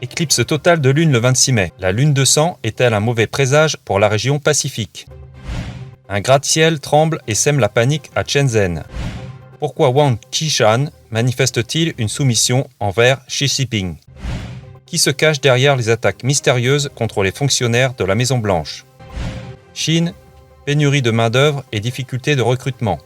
Éclipse totale de lune le 26 mai. La lune de sang est-elle un mauvais présage pour la région Pacifique? Un gratte-ciel tremble et sème la panique à Shenzhen. Pourquoi Wang Qishan manifeste-t-il une soumission envers Xi Jinping? Qui se cache derrière les attaques mystérieuses contre les fonctionnaires de la Maison-Blanche? Chine, pénurie de main-d'œuvre et difficultés de recrutement.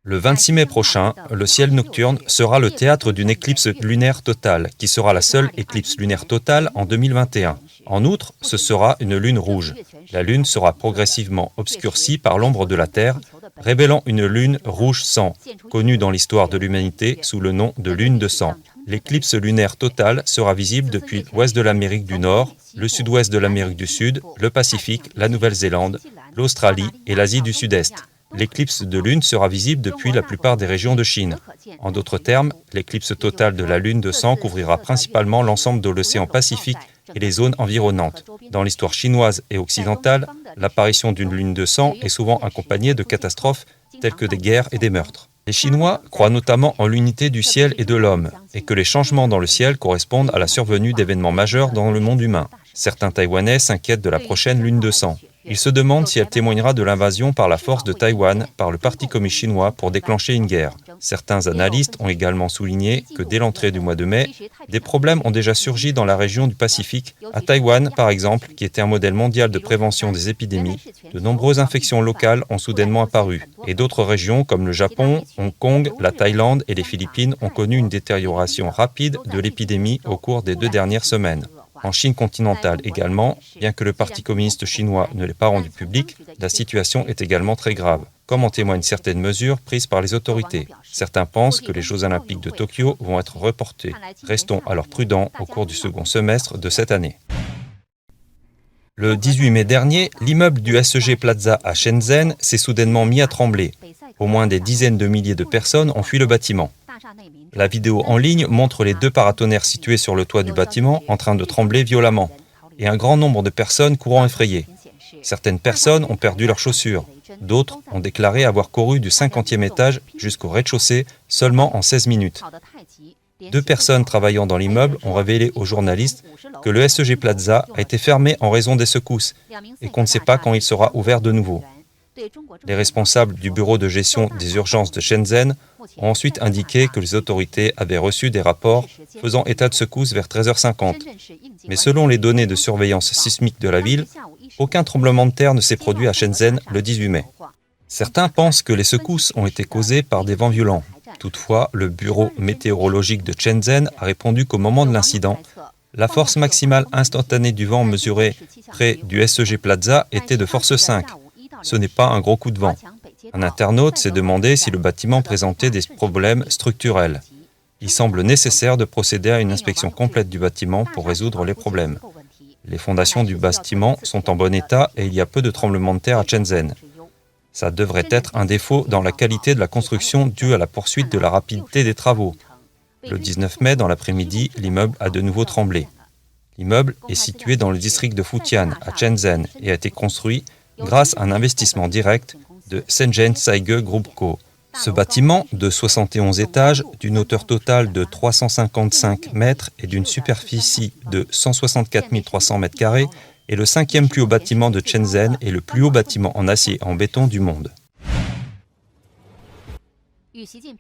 Le 26 mai prochain, le ciel nocturne sera le théâtre d'une éclipse lunaire totale, qui sera la seule éclipse lunaire totale en 2021. En outre, ce sera une lune rouge. La lune sera progressivement obscurcie par l'ombre de la Terre, révélant une lune rouge sang, connue dans l'histoire de l'humanité sous le nom de lune de sang. L'éclipse lunaire totale sera visible depuis l'ouest de l'Amérique du Nord, le sud-ouest de l'Amérique du Sud, le Pacifique, la Nouvelle-Zélande, l'Australie et l'Asie du Sud-Est. L'éclipse de lune sera visible depuis la plupart des régions de Chine. En d'autres termes, l'éclipse totale de la lune de sang couvrira principalement l'ensemble de l'océan Pacifique et les zones environnantes. Dans l'histoire chinoise et occidentale, l'apparition d'une lune de sang est souvent accompagnée de catastrophes telles que des guerres et des meurtres. Les Chinois croient notamment en l'unité du ciel et de l'homme, et que les changements dans le ciel correspondent à la survenue d'événements majeurs dans le monde humain. Certains Taïwanais s'inquiètent de la prochaine lune de sang. Ils se demandent si elle témoignera de l'invasion par la force de Taïwan par le Parti communiste chinois pour déclencher une guerre. Certains analystes ont également souligné que dès l'entrée du mois de mai, des problèmes ont déjà surgi dans la région du Pacifique. À Taïwan, par exemple, qui était un modèle mondial de prévention des épidémies, de nombreuses infections locales ont soudainement apparu. Et d'autres régions comme le Japon, Hong Kong, la Thaïlande et les Philippines ont connu une détérioration rapide de l'épidémie au cours des 2 dernières semaines. En Chine continentale également, bien que le Parti communiste chinois ne l'ait pas rendu public, la situation est également très grave, comme en témoignent certaines mesures prises par les autorités. Certains pensent que les Jeux olympiques de Tokyo vont être reportés. Restons alors prudents au cours du second semestre de cette année. Le 18 mai dernier, l'immeuble du SEG Plaza à Shenzhen s'est soudainement mis à trembler. Au moins des dizaines de milliers de personnes ont fui le bâtiment. La vidéo en ligne montre les 2 paratonnerres situés sur le toit du bâtiment en train de trembler violemment et un grand nombre de personnes courant effrayées. Certaines personnes ont perdu leurs chaussures. D'autres ont déclaré avoir couru du 50e étage jusqu'au rez-de-chaussée seulement en 16 minutes. 2 personnes travaillant dans l'immeuble ont révélé aux journalistes que le SEG Plaza a été fermé en raison des secousses et qu'on ne sait pas quand il sera ouvert de nouveau. Les responsables du bureau de gestion des urgences de Shenzhen ont ensuite indiqué que les autorités avaient reçu des rapports faisant état de secousses vers 13h50. Mais selon les données de surveillance sismique de la ville, aucun tremblement de terre ne s'est produit à Shenzhen le 18 mai. Certains pensent que les secousses ont été causées par des vents violents. Toutefois, le bureau météorologique de Shenzhen a répondu qu'au moment de l'incident, la force maximale instantanée du vent mesurée près du SEG Plaza était de force 5. Ce n'est pas un gros coup de vent. Un internaute s'est demandé si le bâtiment présentait des problèmes structurels. Il semble nécessaire de procéder à une inspection complète du bâtiment pour résoudre les problèmes. Les fondations du bâtiment sont en bon état et il y a peu de tremblements de terre à Shenzhen. Ça devrait être un défaut dans la qualité de la construction dû à la poursuite de la rapidité des travaux. Le 19 mai, dans l'après-midi, l'immeuble a de nouveau tremblé. L'immeuble est situé dans le district de Futian, à Shenzhen, et a été construit grâce à un investissement direct de Shenzhen Saige Group Co. Ce bâtiment, de 71 étages, d'une hauteur totale de 355 mètres et d'une superficie de 164 300 mètres carrés, est le 5e plus haut bâtiment de Shenzhen et le plus haut bâtiment en acier et en béton du monde.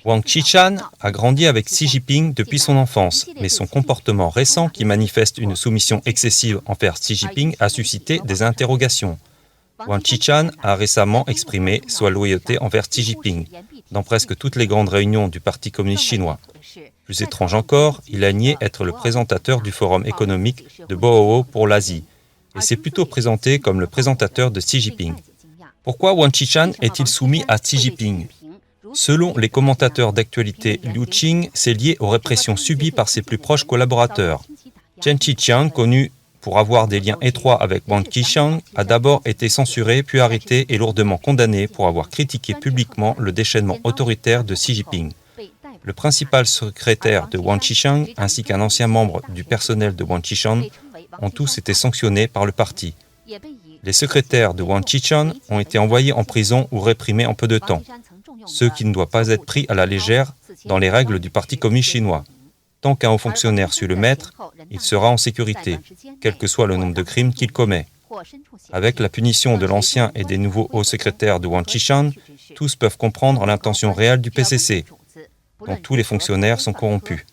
Wang Qishan a grandi avec Xi Jinping depuis son enfance, mais son comportement récent qui manifeste une soumission excessive envers Xi Jinping a suscité des interrogations. Wang Qishan a récemment exprimé sa loyauté envers Xi Jinping dans presque toutes les grandes réunions du Parti communiste chinois. Plus étrange encore, il a nié être le présentateur du Forum économique de Boao pour l'Asie et s'est plutôt présenté comme le présentateur de Xi Jinping. Pourquoi Wang Qishan est-il soumis à Xi Jinping? Selon les commentateurs d'actualité, Liu Qing s'est lié aux répressions subies par ses plus proches collaborateurs. Chen Qiqiang, connu pour avoir des liens étroits avec Wang Qishan, a d'abord été censuré puis arrêté et lourdement condamné pour avoir critiqué publiquement le déchaînement autoritaire de Xi Jinping. Le principal secrétaire de Wang Qishan ainsi qu'un ancien membre du personnel de Wang Qishan ont tous été sanctionnés par le parti. Les secrétaires de Wang Qishan ont été envoyés en prison ou réprimés en peu de temps, ce qui ne doit pas être pris à la légère dans les règles du Parti communiste chinois. Tant qu'un haut fonctionnaire suit le maître, il sera en sécurité, quel que soit le nombre de crimes qu'il commet. Avec la punition de l'ancien et des nouveaux hauts secrétaires de Wang Qishan, tous peuvent comprendre l'intention réelle du PCC, dont tous les fonctionnaires sont corrompus.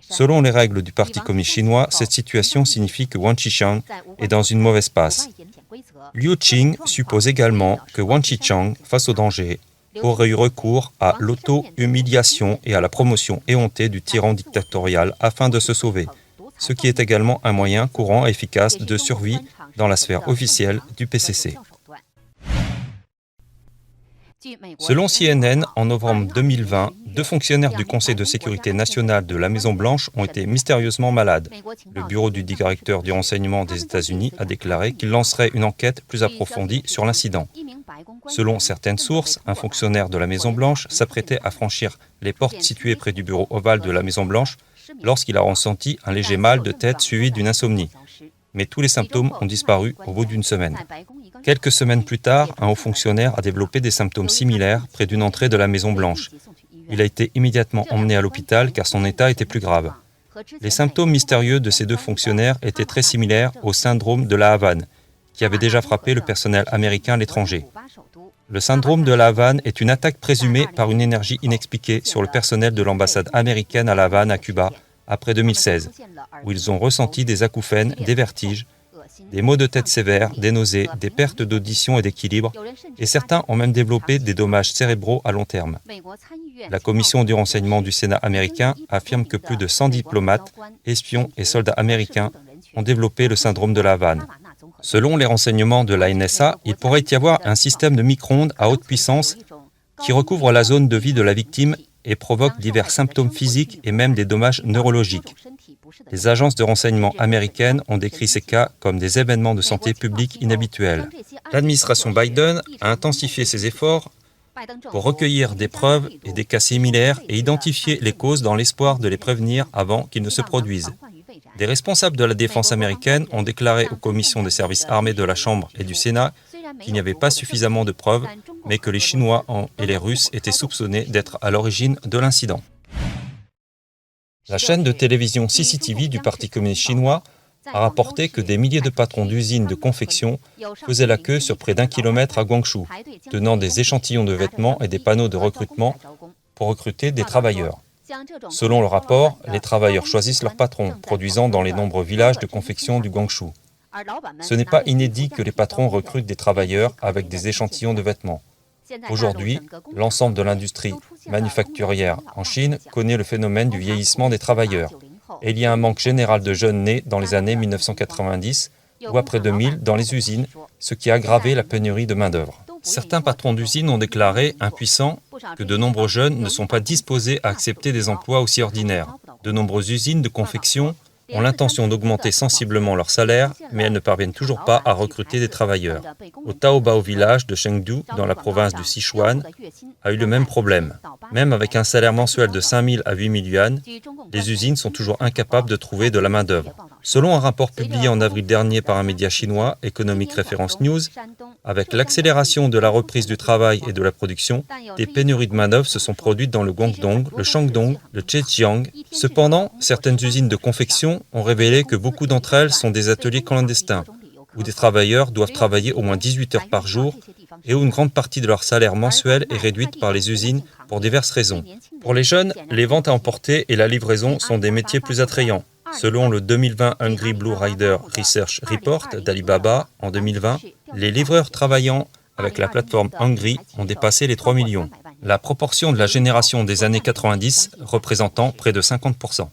Selon les règles du Parti communiste chinois, cette situation signifie que Wang Qishan est dans une mauvaise passe. Liu Qing suppose également que Wang Qichang, face au danger, aurait eu recours à l'auto-humiliation et à la promotion éhontée du tyran dictatorial afin de se sauver, ce qui est également un moyen courant et efficace de survie dans la sphère officielle du PCC. Selon CNN, en novembre 2020, 2 fonctionnaires du Conseil de sécurité nationale de la Maison-Blanche ont été mystérieusement malades. Le bureau du directeur du renseignement des États-Unis a déclaré qu'il lancerait une enquête plus approfondie sur l'incident. Selon certaines sources, un fonctionnaire de la Maison-Blanche s'apprêtait à franchir les portes situées près du bureau ovale de la Maison-Blanche lorsqu'il a ressenti un léger mal de tête suivi d'une insomnie. Mais tous les symptômes ont disparu au bout d'une semaine. Quelques semaines plus tard, un haut fonctionnaire a développé des symptômes similaires près d'une entrée de la Maison-Blanche. Il a été immédiatement emmené à l'hôpital car son état était plus grave. Les symptômes mystérieux de ces 2 fonctionnaires étaient très similaires au syndrome de la Havane, qui avait déjà frappé le personnel américain à l'étranger. Le syndrome de la Havane est une attaque présumée par une énergie inexpliquée sur le personnel de l'ambassade américaine à La Havane, à Cuba, après 2016, où ils ont ressenti des acouphènes, des vertiges, des maux de tête sévères, des nausées, des pertes d'audition et d'équilibre, et certains ont même développé des dommages cérébraux à long terme. La commission du renseignement du Sénat américain affirme que plus de 100 diplomates, espions et soldats américains ont développé le syndrome de la Havane. Selon les renseignements de la NSA, il pourrait y avoir un système de micro-ondes à haute puissance qui recouvre la zone de vie de la victime et provoque divers symptômes physiques et même des dommages neurologiques. Les agences de renseignement américaines ont décrit ces cas comme des événements de santé publique inhabituels. L'administration Biden a intensifié ses efforts pour recueillir des preuves et des cas similaires et identifier les causes dans l'espoir de les prévenir avant qu'ils ne se produisent. Des responsables de la défense américaine ont déclaré aux commissions des services armés de la Chambre et du Sénat qu'il n'y avait pas suffisamment de preuves, mais que les Chinois et les Russes étaient soupçonnés d'être à l'origine de l'incident. La chaîne de télévision CCTV du Parti communiste chinois a rapporté que des milliers de patrons d'usines de confection faisaient la queue sur près d'1 kilomètre à Guangzhou, tenant des échantillons de vêtements et des panneaux de recrutement pour recruter des travailleurs. Selon le rapport, les travailleurs choisissent leur patron, produisant dans les nombreux villages de confection du Guangzhou. Ce n'est pas inédit que les patrons recrutent des travailleurs avec des échantillons de vêtements. Aujourd'hui, l'ensemble de l'industrie manufacturière en Chine connaît le phénomène du vieillissement des travailleurs. Et il y a un manque général de jeunes nés dans les années 1990 ou après 2000 dans les usines, ce qui a aggravé la pénurie de main-d'œuvre. Certains patrons d'usines ont déclaré, impuissants, que de nombreux jeunes ne sont pas disposés à accepter des emplois aussi ordinaires. De nombreuses usines de confection ont l'intention d'augmenter sensiblement leur salaire, mais elles ne parviennent toujours pas à recruter des travailleurs. Au Taobao village de Chengdu, dans la province du Sichuan, a eu le même problème. Même avec un salaire mensuel de 5 000 à 8 000 yuan, les usines sont toujours incapables de trouver de la main-d'œuvre. Selon un rapport publié en avril dernier par un média chinois, Economic Reference News, avec l'accélération de la reprise du travail et de la production, des pénuries de main-d'œuvre se sont produites dans le Guangdong, le Shandong, le Zhejiang. Cependant, certaines usines de confection ont révélé que beaucoup d'entre elles sont des ateliers clandestins, où des travailleurs doivent travailler au moins 18 heures par jour et où une grande partie de leur salaire mensuel est réduite par les usines pour diverses raisons. Pour les jeunes, les ventes à emporter et la livraison sont des métiers plus attrayants. Selon le 2020 Hungry Blue Rider Research Report d'Alibaba, en 2020, les livreurs travaillant avec la plateforme Hungry ont dépassé les 3 millions. La proportion de la génération des années 90 représentant près de 50%.